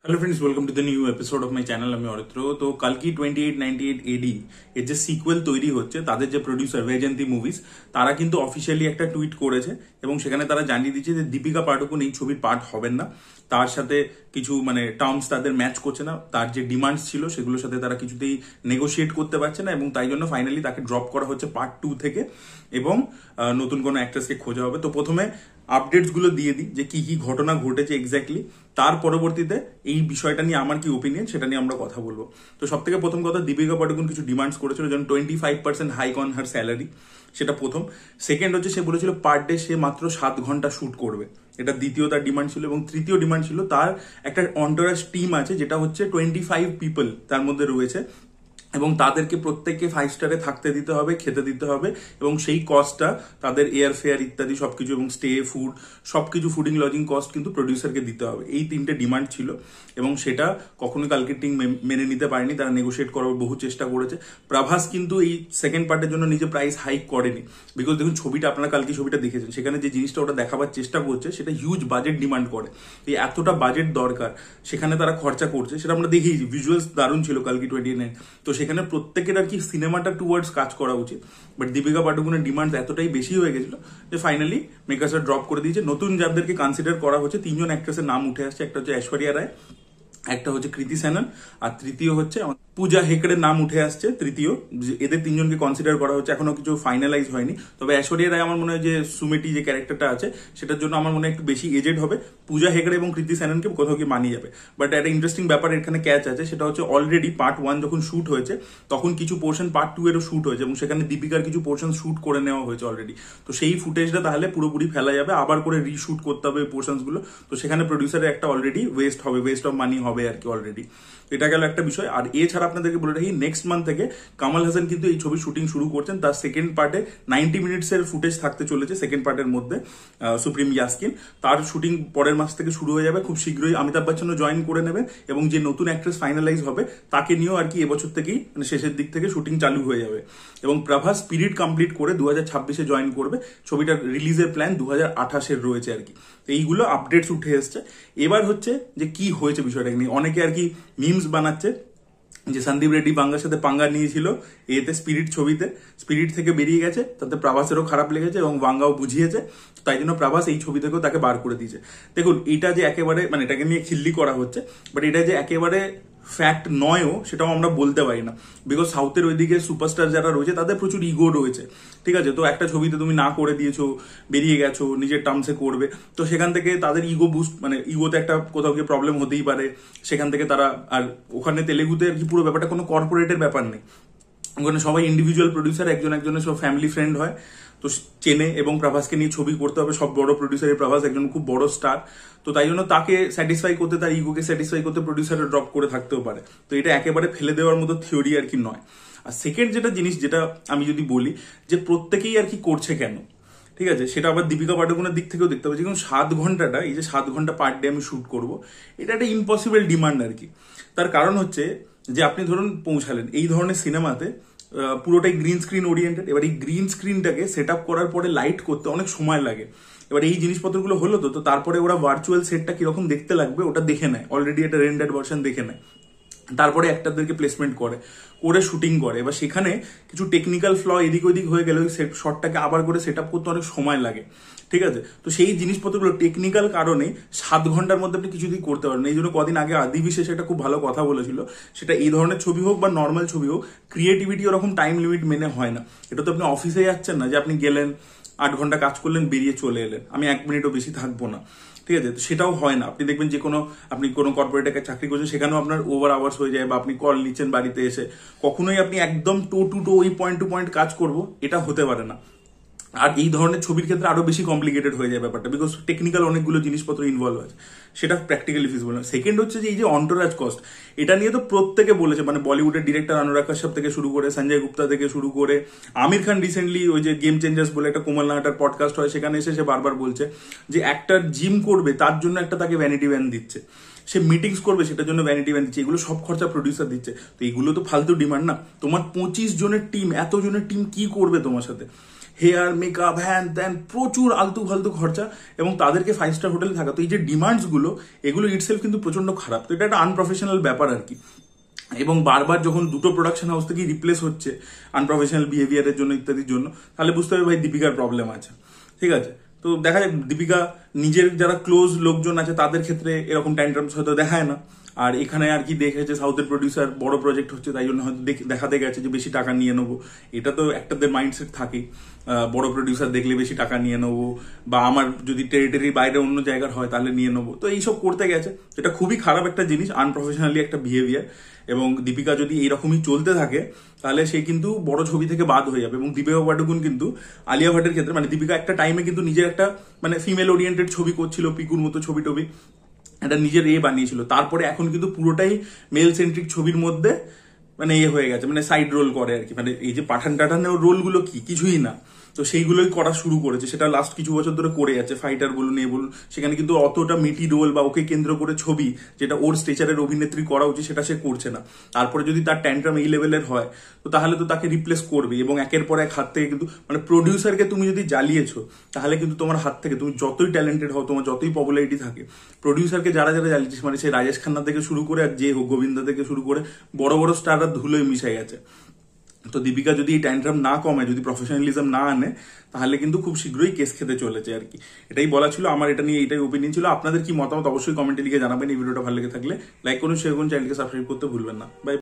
Hello friends, welcome to the new episode of my channel. আমি অরিত্র। তো কালকি 2898 এডি এর যে সিকুয়েল তৈরি হচ্ছে, তাদের যে প্রডিউসার বৈজয়ন্তী মুভিজ, তারা কিন্তু অফিসিয়ালি একটা টুইট করেছে এবং সেখানে তারা জানিয়ে দিচ্ছে যে দীপিকা পাডুকোন এই ছবির পার্ট হবেন না। তার সাথে কিছু টার্মস তাদের ম্যাচ করছে না, তার যে ডিমান্ডস ছিল সেগুলোর সাথে তারা কিছুতেই নেগোশিয়েট করতে পারছে না এবং তাই জন্য ফাইনালি তাকে ড্রপ করা হচ্ছে পার্ট 2 থেকে এবং নতুন কোনো অ্যাক্ট্রেসকে খোঁজা হবে। তো প্রথমে আপডেটস গুলো দিয়ে দিই যে কি কি ঘটনা ঘটেছে এক্স্যাক্টলি, তার পরবর্তীতে এই বিষয়টা নিয়ে আমার কি ওপিনিয়ন সেটা নিয়ে আমরা কথা বলবো। তো সব থেকে প্রথম কথা, দীপিকা পাডুকোন কিছু ডিমান্ডস করেছিল, যেমন 25% হাইক অন হার স্যালারি, সেটা প্রথম। সেকেন্ড হচ্ছে সে বলেছিল পার ডে সে মাত্র 7 ঘন্টা শুট করবে, এটা দ্বিতীয় তার ডিমান্ড ছিল। এবং তৃতীয় ডিমান্ড ছিল তার একটা অন্টোরাজ টিম আছে, যেটা হচ্ছে 25 পিপল তার মধ্যে রয়েছে এবং তাদেরকে প্রত্যেককে 5 স্টারে থাকতে দিতে হবে, খেতে দিতে হবে এবং সেই কস্টটা তাদের এয়ার ফেয়ার ইত্যাদি সবকিছু এবং স্টে ফুড সবকিছু ফুডিং লজিং কস্ট কিন্তু প্রডিউসারকে দিতে হবে। এই তিনটে ডিমান্ড ছিল এবং সেটা কখনোই কালকের টিম মেনে নিতে পারেনি, তারা নেগোশিয়েট করার বহু চেষ্টা করেছে। প্রভাস কিন্তু এই সেকেন্ড পার্টের জন্য নিজে প্রাইস হাইক করেনি, বিকজ দেখুন ছবিটা, আপনারা কালকে ছবিটা দেখেছেন, সেখানে যে জিনিসটা ওটা দেখাবার চেষ্টা করছে সেটা হিউজ বাজেট ডিমান্ড করে। এই এতটা বাজেট দরকার, সেখানে তারা খরচা করছে, সেটা আমরা দেখেইছি। ভিজুয়ালস দারুণ ছিল কালকে 29। তো সেখানে প্রত্যেকের আর কি সিনেমাটা টুয়ার্ডস কাজ করা উচিত, বাট দীপিকা পাডুকোনের ডিমান্ড এতটাই বেশি হয়ে গেছিল যে ফাইনালি মেকার্সরা ড্রপ করে দিয়েছে। নতুন যাদেরকে কনসিডার করা হচ্ছে, 3জন অ্যাক্ট্রেসের নাম উঠে আসছে। একটা হচ্ছে ঐশ্বরিয়া রায়, একটা হচ্ছে কৃতি সেনন, আর তৃতীয় হচ্ছে পূজা হেকড়ের নাম উঠে আসছে তৃতীয়। এদের 3জনকে কনসিডার করা হচ্ছে, এখনো কিছু ফাইনালাইজ হয়নি। তবে ঐশ্বরিয়া রায় আমার মনে হয় যে সুমেটি যে ক্যারেক্টারটা আছে সেটার জন্য আমার মনে হয় একটু বেশি এজেড হবে। পূজা হেকড়ে এবং কৃতি সেননকে কোথাও কি মানিয়ে যাবে। বাট একটা ইন্টারেস্টিং ব্যাপার এখানে ক্যাচ আছে, সেটা হচ্ছে অলরেডি পার্ট 1 যখন শুট হয়েছে তখন কিছু পোর্শন পার্ট 2 এরও শুট হয়েছে এবং সেখানে দীপিকার কিছু পোর্শন শুট করে নেওয়া হয়েছে অলরেডি। তো সেই ফুটেজটা তাহলে পুরোপুরি ফেলা যাবে, আবার করে রিশুট করতে হবে পোর্শনস গুলো। তো সেখানে প্রডিউসারের একটা অলরেডি ওয়েস্ট অফ মানি হবে আর কি অলরেডি। এটা গেল একটা বিষয়। আর এছাড়া আপনাদেরকে বলে রাখি, নেক্সট মান্থ থেকে কামাল হাসান কিন্তু এই ছবির শুটিং শুরু করছেন। তার সেকেন্ড পার্টে 90 মিনিটসের ফুটেজ থাকতে চলেছে সেকেন্ড পার্টের মধ্যে, সুপ্রিম ইয়াসকিন। তার শুটিং পরের মাস থেকে শুরু হয়ে যাবে, খুব শীঘ্রই অমিতাভ বচ্চনও জয়েন করে নেবে এবং যে নতুন অ্যাক্ট্রেস ফাইনালাইজ হবে তাকে নিয়েও আর কি এবছর থেকেই শেষের দিক থেকে শুটিং চালু হয়ে যাবে। এবং প্রভাস স্পিরিট কমপ্লিট করে 2026-এ জয়েন করবে। ছবিটার রিলিজের প্ল্যান 2028-এর রয়েছে আর কি। তো এইগুলো আপডেটস উঠে এসছে। এবার হচ্ছে যে কি হয়েছে বিষয়টা নিয়ে অনেকে আর কি মিমস বানাচ্ছে যে সন্দীপ রেড্ডি বাংলার সাথে পাঙ্গা নিয়েছিল এতে স্পিরিট ছবিতে, স্পিরিট থেকে বেরিয়ে গেছে, তাতে প্রভাসেরও খারাপ লেগেছে এবং বাঙ্গাও বুঝিয়েছে, তাই জন্য প্রভাস এই ছবি থেকেও তাকে বার করে দিয়েছে। দেখুন এটা যে একেবারে এটাকে নিয়ে খিল্লি করা হচ্ছে, বাট এটা যে একেবারে ফ্যাক্ট নয়ও সেটাও আমরা বলতে পারি না, বিকজ সাউথের ওইদিকে সুপারস্টার যারা রয়েছে তাদের প্রচুর ইগো রয়েছে, ঠিক আছে। তো একটা ছবিতে তুমি না করে দিয়েছো, বেরিয়ে গেছো, নিজের টার্মসে করবে, তো সেখান থেকে তাদের ইগো বুস্ট ইগোতে একটা কোথাও গিয়ে প্রবলেম হতেই পারে। সেখান থেকে তারা, আর ওখানে তেলেগুতে আর কি পুরো ব্যাপারটা কোনো কর্পোরেটের ব্যাপার নেই, ওখানে সবাই ইন্ডিভিজুয়াল প্রডিউসার, একজনের সব ফ্যামিলি ফ্রেন্ড হয়, তো চেনে এবং প্রভাসকে নিয়ে ছবি করতে হবে। সব বড় প্রডিউসারের প্রভাস একজন খুব বড় স্টার, তো তাই জন্য তাকে স্যাটিসফাই করতে, তার ইগোকে স্যাটিসফাই করতে প্রডিউসারের ড্রপ করে থাকতেও পারে। তো এটা একেবারে ফেলে দেওয়ার মতো থিওরি আর কি নয়। আর সেকেন্ড যেটা জিনিস, যেটা আমি যদি বলি যে প্রত্যেকেই আর কি করছে কেন, ঠিক আছে, সেটা আবার দীপিকা পাডুকোনের দিক থেকেও দেখতে হবে। যেমন 7 ঘন্টাটা, এই যে 7 ঘন্টা পার ডে আমি শুট করব, এটা একটা ইম্পসিবল ডিমান্ড আর কি। তার কারণ হচ্ছে যে আপনি ধরুন পৌঁছালেন এই ধরনের সিনেমাতে, পুরোটাই গ্রিন স্ক্রিন ওরিয়েন্টেড। এবার এই গ্রিন স্ক্রিনটাকে সেট আপ করার পরে লাইট করতে অনেক সময় লাগে। এবার এই জিনিসপত্রগুলো হলো, তো তারপরে ওরা ভার্চুয়াল সেটটা কিরকম দেখতে লাগবে ওটা দেখে নেয়, অলরেডি একটা রেন্ডার্ড ভার্সন দেখে নেয়, তারপরে অ্যাক্টরদেরকে প্লেসমেন্ট করে শুটিং করে। এবার সেখানে কিছু টেকনিক্যাল ফ্ল এদিক ওদিক হয়ে গেলে ওই শটটাকে আবার করে সেট আপ করতে অনেক সময় লাগে, ঠিক আছে। তো সেই জিনিসপত্রগুলো টেকনিক্যাল কারণে 7 ঘন্টার মধ্যে আপনি কিছুদিন করতে পারেন। এই জন্য কদিন আগে আদি বিশেষ একটা খুব ভালো কথা বলেছিল, সেটা এই ধরনের ছবি হোক বা নর্মাল ছবি হোক, ক্রিয়েটিভিটি ওরকম টাইম লিমিট মেনে হয় না। এটা তো আপনি অফিসে যাচ্ছেন না যে আপনি গেলেন 8 ঘন্টা কাজ করলেন বেরিয়ে চলে এলেন, আমি 1 মিনিটও বেশি থাকবো না, ঠিক আছে। তো সেটাও হয় না। আপনি দেখবেন যে আপনি কোনো কর্পোরেটে চাকরি করছেন, সেখানেও আপনার ওভার আওয়ার্স হয়ে যায়, বা আপনি কল নিচ্ছেন বাড়িতে এসে, কখনোই আপনি একদম টো টু টো ওই পয়েন্ট টু পয়েন্ট কাজ করবো এটা হতে পারে না। আর এই ধরনের ছবির ক্ষেত্রে আরো বেশি কমপ্লিকেটেড হয়ে যায় ব্যাপারটা, বিকজ টেকনিক্যাল অনেকগুলো জিনিসপত্র ইনভলভ আছে, সেটা প্র্যাকটিক্যালি ফিজিবল না। সেকেন্ড হচ্ছে যে এই যে অন্টোরাজ কস্ট, এটা নিয়ে তো প্রত্যেকে বলেছে, বলিউডের ডিরেক্টর অনুরাগ কাশ্যপ থেকে শুরু করে, সঞ্জয় গুপ্তা থেকে শুরু করে, আমির খান রিসেন্টলি ওই যে গেম চেঞ্জার্স বলে একটা কোমল নাটার পডকাস্ট হয়, সেখানে এসে সে বারবার বলছে যে একটা জিম করবে তার জন্য একটা তাকে ভ্যানিটি ভ্যান দিচ্ছে, সে মিটিংস করবে সেটার জন্য ভ্যানিটি ভ্যান দিচ্ছে, এগুলো সব খরচা প্রডিউসার দিচ্ছে। তো এগুলো তো ফালতু ডিমান্ড না। তোমার 25 জনের টিম, এত জনের টিম কি করবে তোমার সাথে, হেয়ার মেকআপ হ্যান ত্যান প্রচুর আলতু ফালতু খরচা, এবং তাদেরকে 5 স্টার হোটেলে থাকা। তো এই যে ডিমান্ডস গুলো, এগুলো ইটসেলফ কিন্তু প্রচন্ড খারাপ। তো এটা একটা আনপ্রফেশনাল ব্যাপার আর কি। এবং বারবার যখন দুটো প্রোডাকশন হাউস থেকে রিপ্লেস হচ্ছে আনপ্রফেশনাল বিহেভিয়ারের জন্য ইত্যাদির জন্য, তাহলে বুঝতে হবে ভাই দীপিকার প্রবলেম আছে। ঠিক আছে, তো দেখা যায় দীপিকা নিজের যারা ক্লোজ লোকজন আছে তাদের ক্ষেত্রে এরকম ট্যান্ট্রামস হয়তো দেখায় না। আর এখানে আর কি দেখেছে সাউথের প্রডিউসার বড় প্রজেক্ট হচ্ছে, তাই জন্য হয়তো দেখাতে গেছে যে বেশি টাকা নিয়ে নেবো। এটা তো একটাদের মাইন্ডসেট থাকে, বড় প্রডিউসার দেখলে বেশি টাকা নিয়ে নেবো, বা আমার যদি টেরিটরির বাইরে অন্য জায়গার হয় তাহলে নিয়ে নেবো। তো এইসব করতে গেছে, এটা খুবই খারাপ একটা জিনিস, আনপ্রফেশনালি একটা বিহেভিয়ার। এবং দীপিকা যদি এইরকমই চলতে থাকে তাহলে সে কিন্তু বড় ছবি থেকে বাদ হয়ে যাবে। এবং দীপিকা পাডুকোন কিন্তু আলিয়া ভাটের ক্ষেত্রে, মানে দীপিকা একটা টাইমে কিন্তু নিজের একটা মানে ফিমেল ওরিয়েন্টেড ছবি করছিল, পিকুর মতো ছবি টবি, একটা নিজের বানিয়েছিল। তারপরে এখন কিন্তু পুরোটাই মেল সেন্ট্রিক ছবির মধ্যে মানে হয়ে গেছে, মানে সাইড রোল করে আর কি। মানে এই যে পাঠান টাঠানের রোল গুলো কিছুই না, তো সেইগুলোই করা শুরু করেছে। সেটা লাস্ট কিছু বছর ধরে করে যাচ্ছে, ফাইটার বলুন বলুন, সেখানে কিন্তু অতটা মিটি রোল বা ওকে কেন্দ্র করে ছবি যেটা ওর স্টেচারের অভিনেত্রী করা উচিত সেটা সে করছে না। তারপরে যদি তার ট্যান্ট্রাম এই লেভেলের হয় তো তাহলে তো তাকে রিপ্লেস করবে। এবং একের পর এক হাত থেকে কিন্তু মানে প্রডিউসারকে তুমি যদি জ্বালিয়েছো তাহলে কিন্তু তোমার হাত থেকে, তুমি যতই ট্যালেন্টেড হও, তোমার যতই পপুলারিটি থাকে, প্রডিউসারকে যারা যারা জ্বালিয়েছিস, মানে সেই রাজেশ খান্না থেকে শুরু করে আর যে হোক, গোবিন্দা থেকে শুরু করে বড় বড় স্টাররা ধুলোয় মিশে গেছে। তো দীপিকা যদি এই ট্যান্ট্রাম না কমায়, যদি প্রফেশনালিজম না আনে, তাহলে কিন্তু খুব শীঘ্রই কেস খেতে চলেছে আর কি। এটাই বলা ছিল আমার, এটা নিয়ে এটাই ওপিনিয়ন ছিল। আপনাদের কি মতামত অবশ্যই কমেন্টে লিখে জানাবেন। এই ভিডিওটা ভালো লেগে থাকলে লাইক করুন, শেয়ার করুন, চ্যানেলকে সাবস্ক্রাইব করতে ভুলবেন না। বাই।